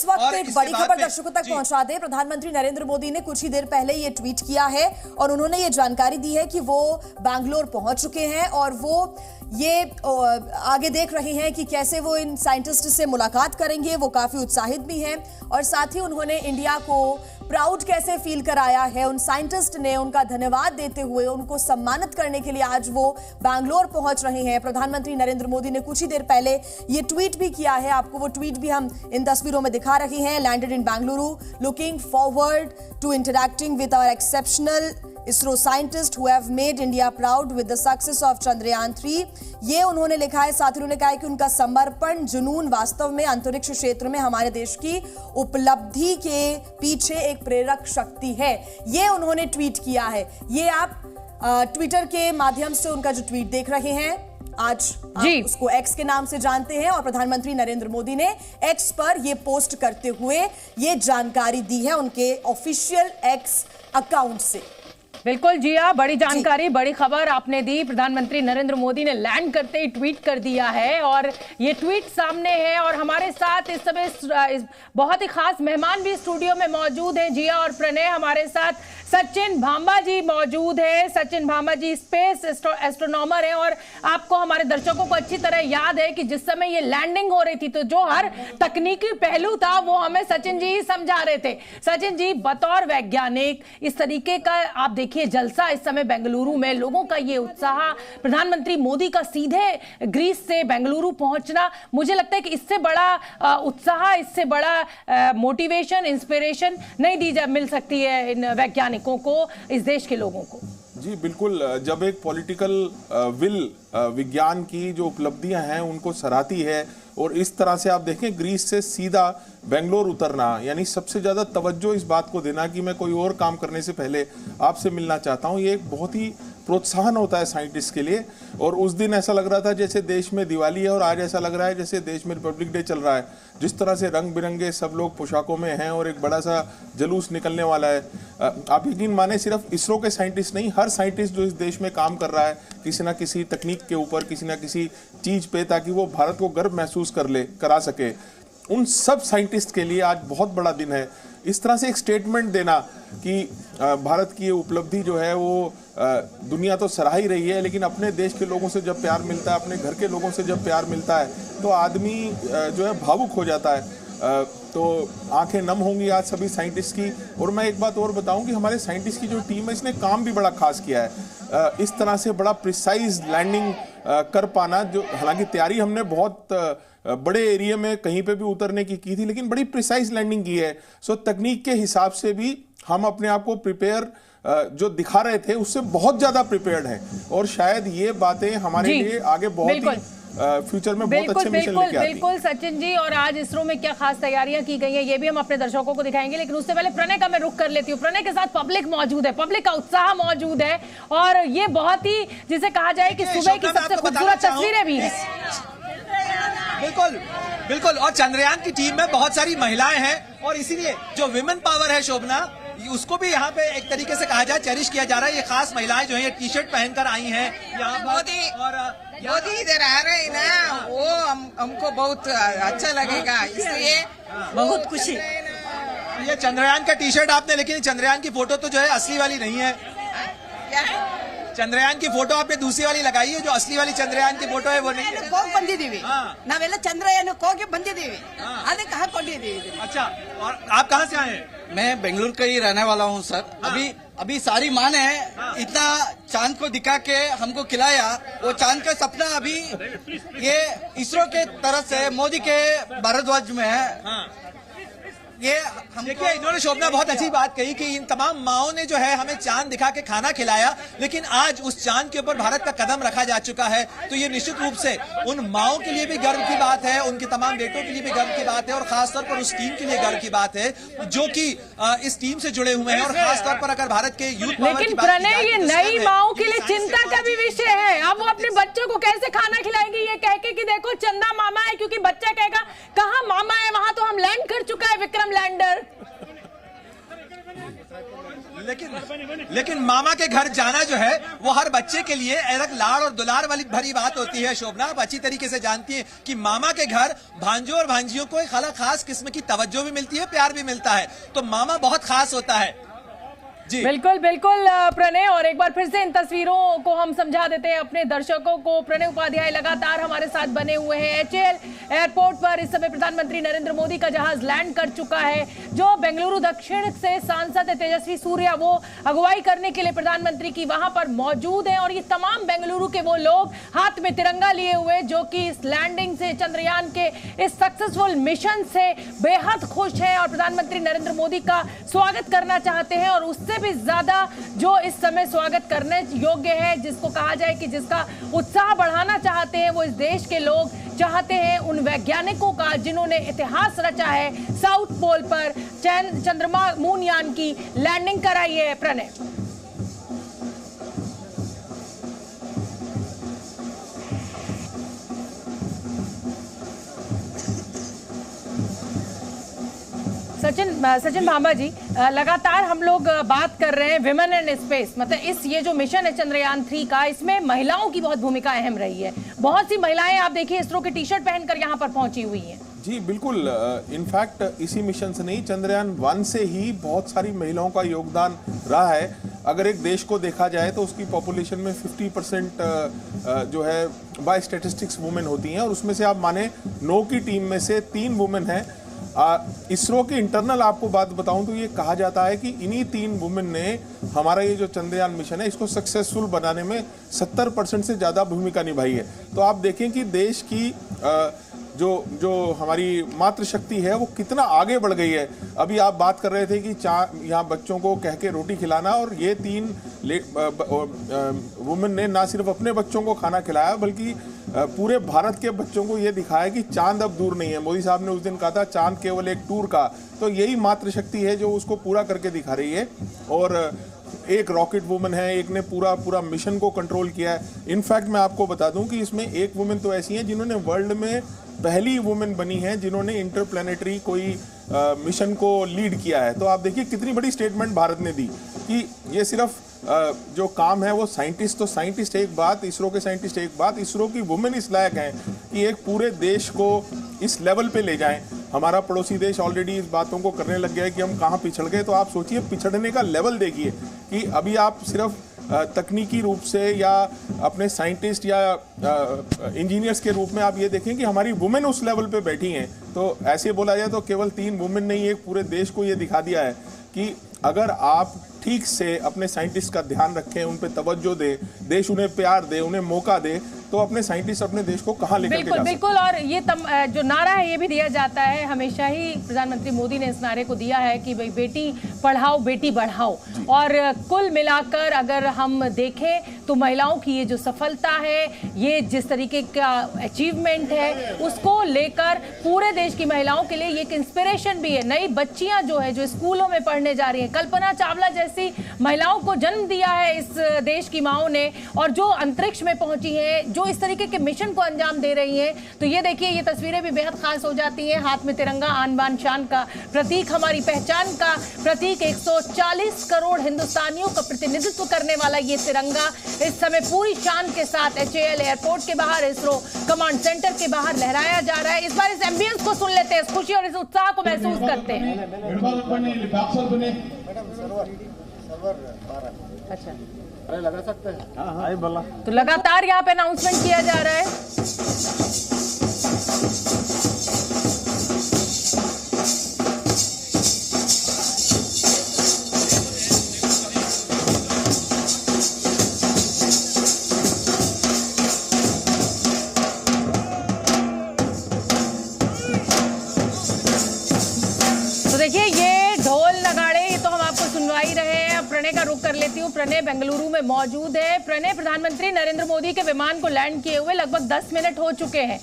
इस वक्त एक बड़ी खबर दर्शकों तक पहुंचा दे। प्रधानमंत्री नरेंद्र मोदी ने कुछ ही देर पहले ये ट्वीट किया है और उन्होंने ये जानकारी दी है कि वो बैंगलोर पहुंच चुके हैं और वो ये आगे देख रहे हैं कि कैसे वो इन साइंटिस्ट से मुलाकात करेंगे। वो काफी उत्साहित भी हैं और साथ ही उन्होंने इंडिया को प्राउड कैसे फील कराया है उन साइंटिस्ट ने, उनका धन्यवाद देते हुए उनको सम्मानित करने के लिए आज वो बैंगलोर पहुंच रहे हैं। प्रधानमंत्री नरेंद्र मोदी ने कुछ ही देर पहले ये ट्वीट भी किया है, आपको वो ट्वीट भी हम इन तस्वीरों में दिखा रहे हैं। Landed in Bengaluru, looking forward to interacting with our exceptional ISRO scientists who have made India proud with the success of Chandrayaan 3। ये उन्होंने लिखा है। साथ ही उन्होंने कहा है कि उनका समर्पण, जुनून वास्तव में अंतरिक्ष क्षेत्र में हमारे देश की उपलब्धि के पीछे एक प्रेरक शक्ति है। ये उन्होंने ट्वीट किया है। ये आप ट्विटर के माध्यम से उनका जो ट्वीट देख रहे हैं, आज आप उसको एक्स के नाम से जानते हैं और प्रधानमंत्री नरेंद्र मोदी ने एक्स पर यह पोस्ट करते हुए ये जानकारी दी है उनके ऑफिशियल एक्स अकाउंट से। बिल्कुल जिया, बड़ी जानकारी, बड़ी खबर आपने दी। प्रधानमंत्री नरेंद्र मोदी ने लैंड करते ही ट्वीट कर दिया है और ये ट्वीट सामने है और हमारे साथ इस समय बहुत ही खास मेहमान भी स्टूडियो में मौजूद हैं। जिया और प्रणय, हमारे साथ सचिन भांबा जी मौजूद है। सचिन भांबा जी स्पेस एस्ट्रोनॉमर हैं और आपको, हमारे दर्शकों को अच्छी तरह याद है कि जिस समय ये लैंडिंग हो रही थी तो जो हर तकनीकी पहलू था वो हमें सचिन जी ही समझा रहे थे। सचिन जी, बतौर वैज्ञानिक इस तरीके का आप देखिए जलसा इस समय बेंगलुरु में, लोगों का ये उत्साह, प्रधानमंत्री मोदी का सीधे ग्रीस से बेंगलुरु पहुंचना, मुझे लगता है कि इससे बड़ा उत्साह, इससे बड़ा मोटिवेशन, इंस्पिरेशन नहीं मिल सकती है इन वैज्ञानिकों को, इस देश के लोगों को। जी बिल्कुल, जब एक पॉलिटिकल विल विज्ञान की जो उपलब्धियां हैं उनको सराहती है और इस तरह से आप देखें ग्रीस से सीधा बेंगलोर उतरना, यानी सबसे ज़्यादा तवज्जो इस बात को देना कि मैं कोई और काम करने से पहले आपसे मिलना चाहता हूं, ये एक बहुत ही प्रोत्साहन होता है साइंटिस्ट के लिए। और उस दिन ऐसा लग रहा था जैसे देश में दिवाली है और आज ऐसा लग रहा है जैसे देश में रिपब्लिक डे चल रहा है। जिस तरह से रंग बिरंगे सब लोग पोशाकों में हैं और एक बड़ा सा जुलूस निकलने वाला है। आप यकीन माने, सिर्फ इसरो के साइंटिस्ट नहीं, हर साइंटिस्ट जो इस देश में काम कर रहा है किसी ना किसी तकनीक के ऊपर, किसी ना किसी चीज़ पे, ताकि वो भारत को गर्व महसूस करा सके, उन सब साइंटिस्ट के लिए आज बहुत बड़ा दिन है। इस तरह से एक स्टेटमेंट देना कि भारत की उपलब्धि जो है वो दुनिया तो सराह ही रही है, लेकिन अपने देश के लोगों से जब प्यार मिलता है, अपने घर के लोगों से जब प्यार मिलता है तो आदमी जो है भावुक हो जाता है। तो आंखें नम होंगी आज सभी साइंटिस्ट की। और मैं एक बात और बताऊं कि हमारे साइंटिस्ट की जो टीम है इसने काम भी बड़ा खास किया है। इस तरह से बड़ा प्रिसाइज लैंडिंग कर पाना, जो हालांकि तैयारी हमने बहुत बड़े एरिया में कहीं पे भी उतरने की थी, लेकिन बड़ी प्रिसाइज लैंडिंग की है। सो तकनीक के हिसाब से भी हम अपने आप को प्रिपेयर जो दिखा रहे थे उससे बहुत ज्यादा प्रिपेयर्ड हैं और शायद ये बातें हमारे लिए आगे बहुत ही फ्यूचर में बहुत अच्छे मिशन लेके आती है। बिल्कुल सचिन जी, और आज इसरो में क्या खास तैयारियां की गई हैं ये भी हम अपने दर्शकों को दिखाएंगे, लेकिन उससे पहले प्रणय का मैं रुख कर लेती हूँ। प्रणय के साथ पब्लिक मौजूद है, पब्लिक का उत्साह मौजूद है और ये बहुत ही, जिसे कहा जाए कि सुबह की सबसे खूबसूरत तस्वीरें भी है। बिल्कुल बिल्कुल, और चंद्रयान की टीम में बहुत सारी महिलाएं हैं और इसीलिए जो विमेन पावर है शोभना, उसको भी यहाँ पे एक तरीके से कहा जाए चेरिश किया जा रहा है। ये खास महिलाएं जो है ये टी शर्ट पहनकर आई हैं यहाँ पर, और मोदी इधर आ रहे हैं ना, वो हमको बहुत अच्छा लगेगा, इसलिए बहुत खुशी। ये चंद्रयान का टी शर्ट आपने, लेकिन चंद्रयान की फोटो तो जो है असली वाली नहीं है। क्या? चंद्रयान की फोटो आपने दूसरी वाली लगाई है, जो असली वाली चंद्रयान की फोटो है वो नहीं है। ಬಂದಿದ್ದೀವಿ ನಾವೆಲ್ಲ ಚಂದ್ರಯಾನಕ್ಕೆ ಹೋಗಿ ಬಂದಿದ್ದೀವಿ, ಅದಕ್ಕೆ ಹಾಕೊಂಡಿದ್ದೀವಿ। अच्छा, और आप कहाँ से आए हैं? मैं बेंगलुरु का ही रहने वाला हूँ सर। अभी सारी माँ ने इतना चांद को दिखा के हमको खिलाया, वो चांद का सपना अभी ये इसरो के तरफ से मोदी के भारतवर्ष में है। ये देखिए, इन्होंने शोभना बहुत अच्छी बात कही कि इन तमाम माओं ने जो है हमें चांद दिखा के खाना खिलाया, लेकिन आज उस चांद के ऊपर भारत का कदम रखा जा चुका है। तो ये निश्चित रूप से उन माओं के लिए भी गर्व की बात है, उनके तमाम बेटों के लिए भी गर्व की बात है और खासतौर पर उस टीम के लिए गर्व की बात है जो कि इस टीम से जुड़े हुए हैं। और खासतौर पर अगर भारत के यूथ, लेकिन प्रणय, ये नई माओं के लिए चिंता का भी विषय है। अब वो अपने बच्चों को कैसे खाना खिलाएंगे ये कह के कि देखो चंदा मामा है, क्योंकि बच्चा कहेगा कहाँ मामा है, वहां तो हम लैंड कर चुका है विक्रम लैंडर। लेकिन मामा के घर जाना जो है वो हर बच्चे के लिए एक लाड़ और दुलार वाली भरी बात होती है। शोभना, आप अच्छी तरीके से जानती हैं कि मामा के घर भांजों और भांजियों को एक खास किस्म की तवज्जो भी मिलती है, प्यार भी मिलता है, तो मामा बहुत खास होता है। जी बिल्कुल बिल्कुल प्रणय, और एक बार फिर से इन तस्वीरों को हम समझा देते हैं अपने दर्शकों को। प्रणय उपाध्याय लगातार हमारे साथ बने हुए हैं। एचएएल एयरपोर्ट पर इस समय प्रधानमंत्री नरेंद्र मोदी का जहाज लैंड कर चुका है। जो बेंगलुरु दक्षिण से सांसद तेजस्वी सूर्या वो अगुवाई करने के लिए प्रधानमंत्री की वहां पर मौजूद हैं, और ये तमाम बेंगलुरु के वो लोग हाथ में तिरंगा लिए हुए जो कि इस लैंडिंग से, चंद्रयान के इस सक्सेसफुल मिशन से बेहद खुश हैं और प्रधानमंत्री नरेंद्र मोदी का स्वागत करना चाहते हैं। और उससे भी ज्यादा जो इस समय स्वागत करने योग्य है, जिसको कहा जाए कि जिसका उत्साह बढ़ाना चाहते हैं, वो इस देश के लोग चाहते हैं उन वैज्ञानिकों का जिन्होंने इतिहास रचा है। साउथ पोल पर चंद्रमा मून यान की लैंडिंग कराई है। प्रणय, सचिन भामा जी, लगातार हम लोग बात कर रहे हैं विमेन इन स्पेस, मतलब ये जो मिशन है चंद्रयान 3 का, इसमें महिलाओं की बहुत भूमिका अहम रही है। बहुत सी महिलाएं आप देखिए इसरो की टी शर्ट पहनकर यहाँ पर पहुंची हुई हैं। जी बिल्कुल, इनफैक्ट इसी मिशन से नहीं, चंद्रयान 1 से ही बहुत सारी महिलाओं का योगदान रहा है। अगर एक देश को देखा जाए तो उसकी पॉपुलेशन में 50% जो है बाय स्टैटिस्टिक्स वुमेन होती हैं, और उसमें से आप माने 9 की टीम में से 3 वुमेन हैं। इसरो के इंटरनल आपको बात बताऊं तो ये कहा जाता है कि इन्हीं 3 वुमेन ने हमारा ये जो चंद्रयान मिशन है इसको सक्सेसफुल बनाने में 70% से ज़्यादा भूमिका निभाई है। तो आप देखें कि देश की जो हमारी मातृशक्ति है वो कितना आगे बढ़ गई है। अभी आप बात कर रहे थे कि यहाँ बच्चों को कह के रोटी खिलाना, और ये 3 वुमेन ने ना सिर्फ अपने बच्चों को खाना खिलाया बल्कि पूरे भारत के बच्चों को ये दिखाया कि चांद अब दूर नहीं है। मोदी साहब ने उस दिन कहा था चांद केवल एक टूर का, तो यही मातृशक्ति है जो उसको पूरा करके दिखा रही है। और एक रॉकेट वुमेन है, एक ने पूरा मिशन को कंट्रोल किया है। इनफैक्ट मैं आपको बता दूं कि इसमें एक वुमेन तो ऐसी है जिन्होंने वर्ल्ड में पहली वुमेन बनी है जिन्होंने इंटरप्लैनेटरी कोई मिशन को लीड किया है। तो आप देखिए कितनी बड़ी स्टेटमेंट भारत ने दी कि ये सिर्फ जो काम है वो साइंटिस्ट एक बात, इसरो के साइंटिस्ट एक बात, इसरो की वुमेन इस लायक हैं कि एक पूरे देश को इस लेवल पे ले जाएं। हमारा पड़ोसी देश ऑलरेडी इस बातों को करने लग गया है कि हम कहाँ पिछड़ गए। तो आप सोचिए पिछड़ने का लेवल देखिए कि अभी आप सिर्फ तकनीकी रूप से या अपने साइंटिस्ट या इंजीनियर्स के रूप में आप ये देखें कि हमारी वुमेन उस लेवल पे बैठी हैं। तो ऐसे बोला जाए तो केवल 3 वुमेन नहीं, एक पूरे देश को ये दिखा दिया है कि अगर आप ठीक से अपने साइंटिस्ट का ध्यान रखें, उन पे तवज्जो दे, देश उन्हें प्यार दे, उन्हें मौका दे, तो अपने साइंटिस्ट अपने देश को कहाँ लेकर के जा सकते हैं। बिल्कुल, और ये जो नारा है ये भी दिया जाता है, हमेशा ही प्रधानमंत्री मोदी ने इस नारे को दिया है कि भाई बेटी पढ़ाओ बेटी बढ़ाओ। और कुल मिलाकर अगर हम देखें तो महिलाओं की ये जो सफलता है, ये जिस तरीके का अचीवमेंट है, उसको लेकर पूरे देश की महिलाओं के लिए ये एक इंस्पिरेशन भी है। नई बच्चियां जो है जो स्कूलों में पढ़ने जा रही हैं, कल्पना चावला जैसी महिलाओं को जन्म दिया है इस देश की माओं ने, और जो अंतरिक्ष में पहुंची हैं, जो इस तरीके के मिशन को अंजाम दे रही हैं। तो ये देखिए ये तस्वीरें भी बेहद खास हो जाती हैं। हाथ में तिरंगा, आन बान शान का प्रतीक, हमारी पहचान का प्रतीक, 140 करोड़ हिंदुस्तानियों का प्रतिनिधित्व करने वाला ये तिरंगा इस समय पूरी शान के साथ एचएएल एयरपोर्ट के बाहर, इसरो कमांड सेंटर के बाहर लहराया जा रहा है। इस बार इस एम्बियंस को सुन लेते हैं, इस खुशी और इस उत्साह को महसूस करते हैं। अच्छा, लगा सकते हैं। तो लगातार यहाँ पे अनाउंसमेंट किया जा रहा है। तो देखिए ये ढोल नगाड़े ये तो हम आपको सुनवा ही रहे हैं। प्रणय का रुख कर लेती हूँ। प्रणय बेंगलुरु में मौजूद है। प्रणय, प्रधानमंत्री नरेंद्र मोदी के विमान को लैंड किए हुए लगभग 10 मिनट हो चुके हैं।